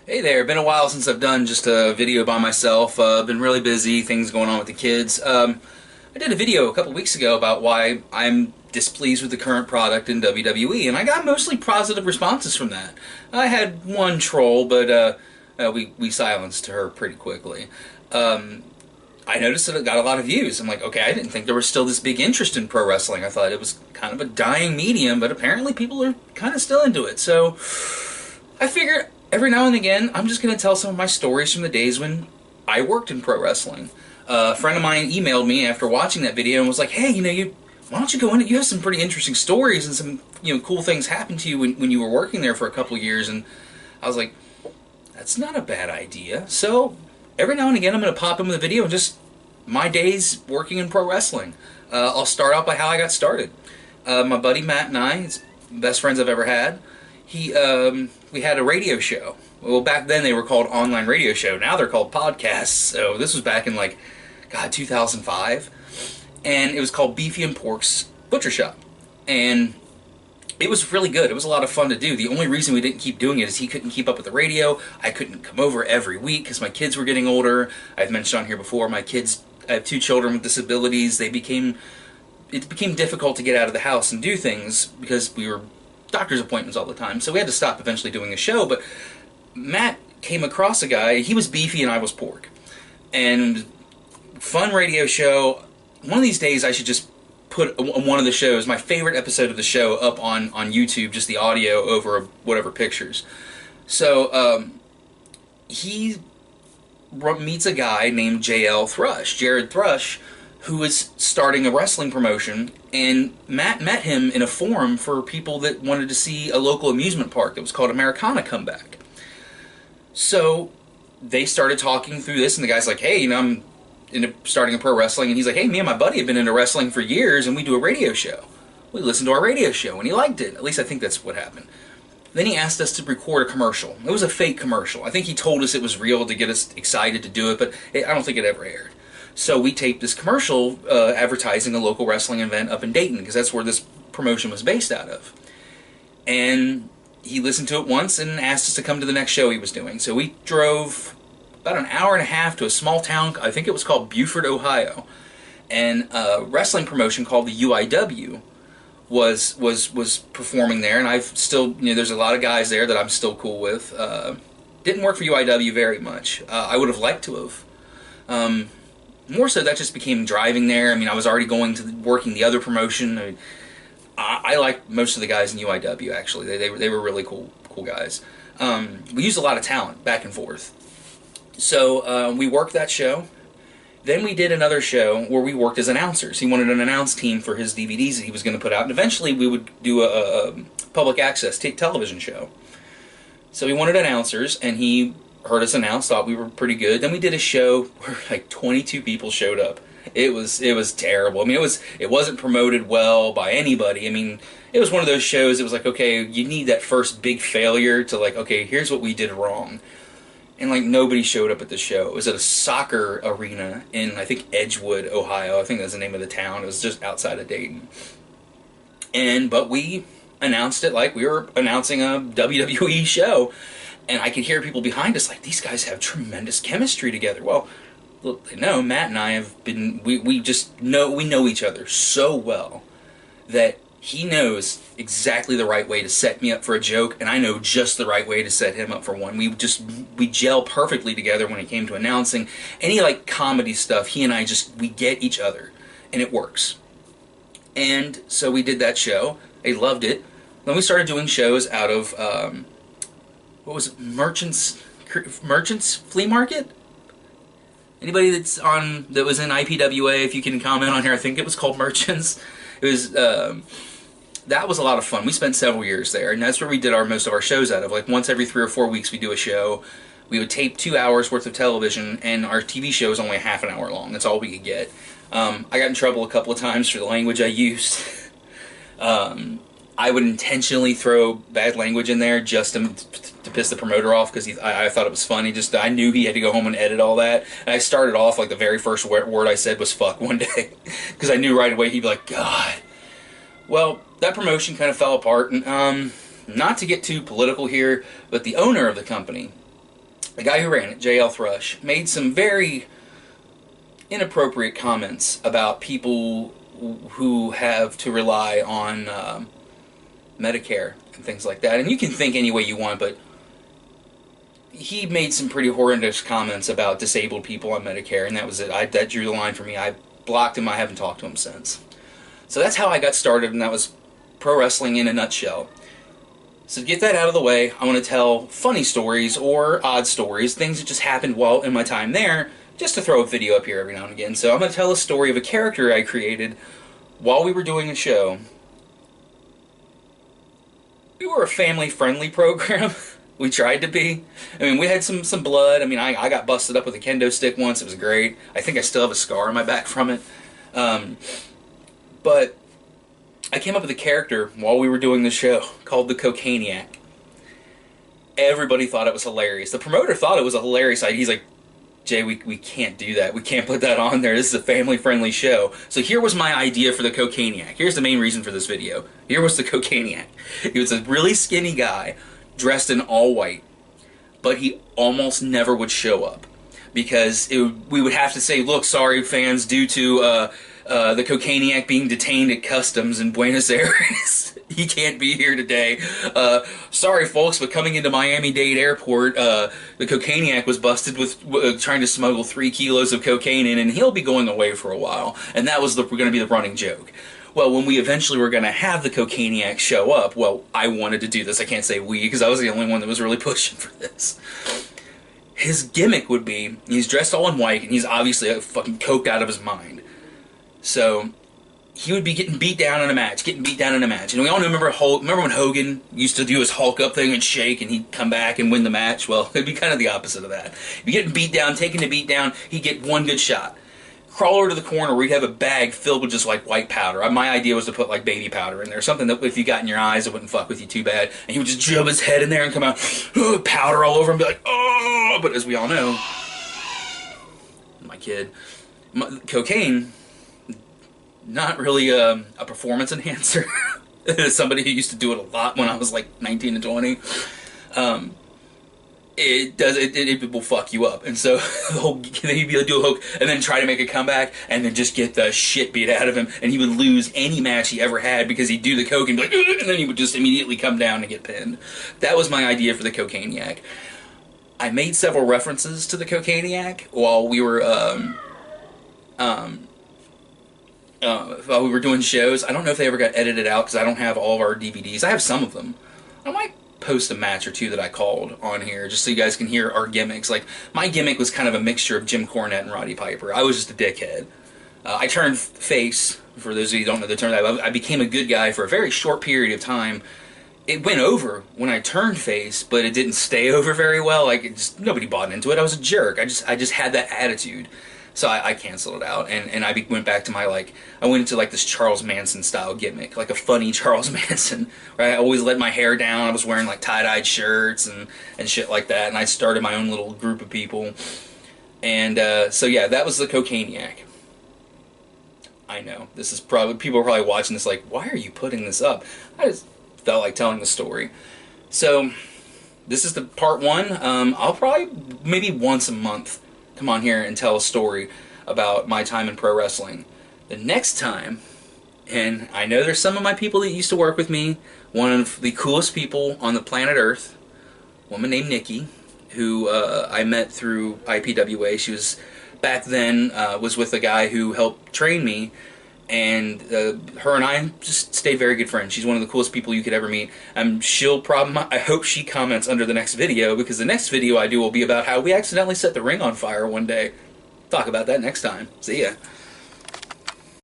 Hey there, been a while since I've done just a video by myself. Been really busy, things going on with the kids. I did a video a couple weeks ago about why I'm displeased with the current product in WWE, and I got mostly positive responses from that. I had one troll, but we silenced her pretty quickly. I noticed that it got a lot of views. I'm like, okay, I didn't think there was still this big interest in pro wrestling. I thought it was kind of a dying medium, but apparently people are kind of still into it. So I figured every now and again, I'm just going to tell some of my stories from the days when I worked in pro wrestling. A friend of mine emailed me after watching that video and was like, hey, why don't you go in it? You have some pretty interesting stories and some, cool things happened to you when you were working there for a couple years. And I was like, that's not a bad idea. So every now and again, I'm going to pop in with a video and just my days working in pro wrestling. I'll start out by how I got started. My buddy Matt and I, it's best friends I've ever had. We had a radio show. Well, back then they were called online radio show. Now they're called podcasts. So this was back in 2005, and it was called Beefy and Pork's Butcher Shop, and it was really good. It was a lot of fun to do. The only reason we didn't keep doing it is he couldn't keep up with the radio. I couldn't come over every week because my kids were getting older. I've mentioned on here before, I have two children with disabilities. It became difficult to get out of the house and do things because we were doctor's appointments all the time. So we had to stop eventually doing a show. But Matt came across a guy. He was beefy and I was pork. And fun radio show. One of these days I should just put one of the shows, my favorite episode of the show, up on YouTube, just the audio over whatever pictures. So he meets a guy named Jared Thrush, who is starting a wrestling promotion, and Matt met him in a forum for people that wanted to see a local amusement park that was called Americana come back. So they started talking through this, and the guy's like, hey, I'm into starting a pro wrestling, and he's like, hey, me and my buddy have been into wrestling for years, and we do a radio show. We listened to our radio show, and he liked it. At least I think that's what happened. Then he asked us to record a commercial. It was a fake commercial. I think he told us it was real to get us excited to do it, but I don't think it ever aired. So we taped this commercial advertising a local wrestling event up in Dayton, because that's where this promotion was based out of. And he listened to it once and asked us to come to the next show he was doing. So we drove about an hour and a half to a small town, I think it was called Buford, Ohio. And a wrestling promotion called the UIW was performing there, and I've still, there's a lot of guys there that I'm still cool with. Didn't work for UIW very much. I would have liked to have. More so, that just became driving there. I was already working the other promotion. I like most of the guys in UIW, actually. They were really cool guys. We used a lot of talent back and forth. So we worked that show. Then we did another show where we worked as announcers. He wanted an announce team for his DVDs that he was going to put out, and eventually we would do a public access television show. So we wanted announcers, and he heard us announce, thought we were pretty good. Then we did a show where 22 people showed up. It was terrible. It wasn't promoted well by anybody. It was one of those shows. It was like, okay, you need that first big failure to okay, here's what we did wrong. And nobody showed up at the show. It was at a soccer arena in, I think, Edgewood, Ohio. I think that's the name of the town. It was just outside of Dayton. But we announced it like we were announcing a WWE show. And I could hear people behind us these guys have tremendous chemistry together. Well, look, no, Matt and I have been, we know each other so well that he knows exactly the right way to set me up for a joke, and I know just the right way to set him up for one. We gel perfectly together when it came to announcing. Any comedy stuff, he and I we get each other, and it works. And so we did that show. They loved it. Then we started doing shows out of, what was it, Merchants Flea Market? Anybody that was in IPWA, if you can comment on here, I think it was called Merchants. It was, that was a lot of fun. We spent several years there, and that's where we did most of our shows out of. Once every 3 or 4 weeks we do a show. We would tape 2 hours worth of television, and our TV show is only a half an hour long. That's all we could get. I got in trouble a couple of times for the language I used. I would intentionally throw bad language in there just to piss the promoter off, because I thought it was funny. I knew he had to go home and edit all that. And I started off the very first word I said was fuck one day, because I knew right away he'd be like, God. Well, that promotion kind of fell apart, and not to get too political here, but the owner of the company the guy who ran it, JL Thrush, made some very inappropriate comments about people who have to rely on Medicare and things like that. And you can think any way you want, but he made some pretty horrendous comments about disabled people on Medicare, and that was it. That drew the line for me. I blocked him. I haven't talked to him since. So that's how I got started, and that was pro wrestling in a nutshell. So to get that out of the way, I want to tell funny stories or odd stories, things that just happened while in my time there, just to throw a video up here every now and again. So I'm going to tell a story of a character I created while we were doing a show. We were a family-friendly program. We tried to be. I mean, we had some blood. I mean, I got busted up with a kendo stick once. It was great. I think I still have a scar on my back from it. But I came up with a character while we were doing the show called the Cocainiac. Everybody thought it was hilarious. The promoter thought it was a hilarious idea. He's like, Jay, we can't do that. We can't put that on there. This is a family-friendly show. So here was my idea for the Cocainiac. Here's the main reason for this video. Here was the Cocainiac. He was a really skinny guy dressed in all white, but he almost never would show up because we would have to say, look, sorry fans, due to the Cocainiac being detained at customs in Buenos Aires, he can't be here today. Sorry folks, but coming into Miami-Dade Airport, the Cocainiac was busted with trying to smuggle 3 kilos of cocaine in, and he'll be going away for a while. And that was going to be the running joke. Well, when we eventually were going to have the Cocainiac show up, well, I wanted to do this. I can't say we, because I was the only one that was really pushing for this. His gimmick would be, he's dressed all in white, and he's obviously fucking coked out of his mind. So, he would be getting beat down in a match. And we all remember when Hogan used to do his Hulk up thing and shake, and he'd come back and win the match? Well, it'd be kind of the opposite of that. He'd be getting beat down, taking the beat down, he'd get one good shot. Crawl over to the corner where he'd have a bag filled with just like white powder. My idea was to put like baby powder in there, something that if you got in your eyes it wouldn't fuck with you too bad. And he would just jump his head in there and come out, powder all over him, be like, oh! But as we all know, cocaine, not really a performance enhancer. As somebody who used to do it a lot when I was like 19 and 20. It will fuck you up, and so then he'd be able to do a hook and then try to make a comeback and then just get the shit beat out of him, and he would lose any match he ever had because he'd do the coke and be like, and then he would just immediately come down and get pinned. That was my idea for the Cocainiac. I made several references to the Cocainiac while we were doing shows. I don't know if they ever got edited out because I don't have all of our DVDs. I have some of them. I might post a match or two that I called on here just so you guys can hear our gimmicks. Like, my gimmick was kind of a mixture of Jim Cornette and Roddy Piper. I was just a dickhead. I turned face, for those of you who don't know the term. I became a good guy for a very short period of time. It went over when I turned face, but it didn't stay over very well. Like, nobody bought into it. I was a jerk. I just had that attitude. So I canceled it out, and I went back to I went into like this Charles Manson style gimmick, like a funny Charles Manson, right? I always let my hair down, I was wearing like tie-dyed shirts and shit like that, and I started my own little group of people, and so yeah, that was the Cocainiac. I know, this is probably, people are probably watching this like, why are you putting this up? I just felt like telling the story. So, this is the part 1, I'll probably, maybe once a month, come on here and tell a story about my time in pro wrestling. The next time, and I know there's some of my people that used to work with me, one of the coolest people on the planet Earth, a woman named Nikki, who I met through IPWA. She was, back then, was with a guy who helped train me, and her and I just stayed very good friends. She's one of the coolest people you could ever meet. I hope she comments under the next video, because the next video I do will be about how we accidentally set the ring on fire one day. Talk about that next time. See ya.